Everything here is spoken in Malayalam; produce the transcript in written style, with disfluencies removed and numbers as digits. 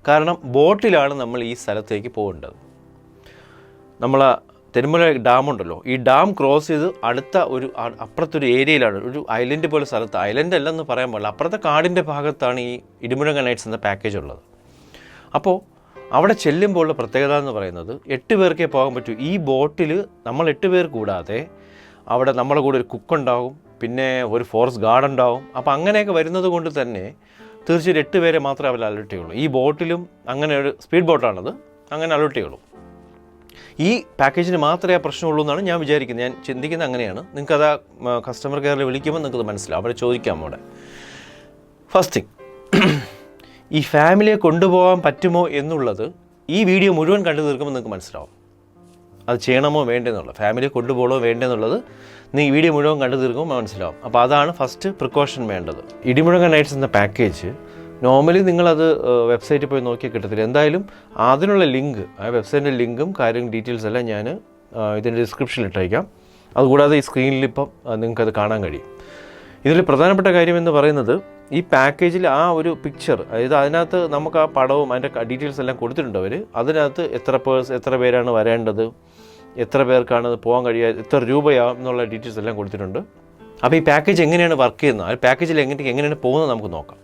കാരണം ബോട്ടിലാണ് നമ്മൾ ഈ സ്ഥലത്തേക്ക് പോകേണ്ടത്. നമ്മൾ തെന്മല ഡാമുണ്ടല്ലോ, ഈ ഡാം ക്രോസ് ചെയ്ത് അടുത്ത ഒരു അപ്പുറത്തൊരു ഏരിയയിലാണ്, ഒരു ഐലൻഡ് പോലെ സ്ഥലത്ത്, ഐലൻഡ് അല്ലെന്ന് പറയാൻ പാടില്ല, അപ്പുറത്തെ കാടിൻ്റെ ഭാഗത്താണ് ഈ ഇടിമുഴങ്ങ നൈറ്റ്സ് എന്ന പാക്കേജ് ഉള്ളത്. അപ്പോൾ അവിടെ ചെല്ലുമ്പോഴുള്ള പ്രത്യേകത എന്ന് പറയുന്നത് 8 പേർക്കേ പോകാൻ പറ്റൂ. ഈ ബോട്ടിൽ നമ്മൾ 8 പേർ കൂടാതെ അവിടെ നമ്മളെ കൂടെ ഒരു കുക്കുണ്ടാവും, പിന്നെ ഒരു ഫോറസ്റ്റ് ഗാർഡ് ഉണ്ടാവും. അപ്പോൾ അങ്ങനെയൊക്കെ വരുന്നത് കൊണ്ട് തന്നെ തീർച്ചയായും 8 പേരെ മാത്രമേ അവർ അലർട്ട് ചെയ്യുള്ളൂ. ഈ ബോട്ടിലും അങ്ങനെ ഒരു സ്പീഡ് ബോട്ടാണത്, അങ്ങനെ അലർട്ട് ചെയ്യുള്ളൂ. ഈ പാക്കേജിന് മാത്രമേ ആ പ്രശ്നമുള്ളൂ എന്നാണ് ഞാൻ വിചാരിക്കുന്നത്. ഞാൻ ചിന്തിക്കുന്നത് അങ്ങനെയാണ്. നിങ്ങൾക്കത് കസ്റ്റമർ കെയറിൽ വിളിക്കുമ്പോൾ നിങ്ങൾക്കത് മനസ്സിലാവും, അവരെ ചോദിക്കാം അവിടെ. ഫസ്റ്റ് തിങ്, ഈ ഫാമിലിയെ കൊണ്ടുപോകാൻ പറ്റുമോ എന്നുള്ളത് ഈ വീഡിയോ മുഴുവൻ കണ്ടു തീർക്കുമ്പോൾ നിങ്ങൾക്ക് മനസ്സിലാവും. അത് ചെയ്യണമോ വേണ്ടെന്നുള്ളത്, ഫാമിലിയെ കൊണ്ടുപോകണോ വേണ്ടെന്നുള്ളത് ഈ വീഡിയോ മുഴുവൻ കണ്ടു തീർക്കുമ്പോൾ മനസ്സിലാവും. അപ്പോൾ അതാണ് ഫസ്റ്റ് പ്രിക്കോഷൻ വേണ്ടത്. ഇടിമുഴങ്ങ നൈറ്റ്സ് എന്ന പാക്കേജ് നോർമലി നിങ്ങളത് വെബ്സൈറ്റിൽ പോയി നോക്കിയാൽ കിട്ടത്തില്ല. എന്തായാലും അതിനുള്ള ലിങ്ക്, ആ വെബ്സൈറ്റിൻ്റെ ലിങ്കും കാര്യങ്ങളും ഡീറ്റെയിൽസ് എല്ലാം ഞാൻ ഇതിൻ്റെ ഡിസ്ക്രിപ്ഷനിൽ ഇട്ടേക്കാം. അതുകൂടാതെ ഈ സ്ക്രീനിൽ ഇപ്പം നിങ്ങൾക്കത് കാണാൻ കഴിയും. ഇതിൽ പ്രധാനപ്പെട്ട കാര്യം എന്ന് പറയുന്നത്, ഈ പാക്കേജിൽ ആ ഒരു പിക്ചർ, അതായത് അതിനകത്ത് നമുക്ക് ആ പടവും അതിൻ്റെ ഡീറ്റെയിൽസ് എല്ലാം കൊടുത്തിട്ടുണ്ട് അവർ. അതിനകത്ത് എത്ര പേരാണ് വരേണ്ടത്, എത്ര പേർക്കാണ് പോകാൻ കഴിയുക, എത്ര രൂപയാവും എന്നുള്ള ഡീറ്റെയിൽസ് എല്ലാം കൊടുത്തിട്ടുണ്ട്. അപ്പോൾ ഈ പാക്കേജ് എങ്ങനെയാണ് വർക്ക് ചെയ്യുന്നത്, ആ പാക്കേജിൽ എങ്ങനെയാണ് പോകുന്നത് നമുക്ക് നോക്കാം.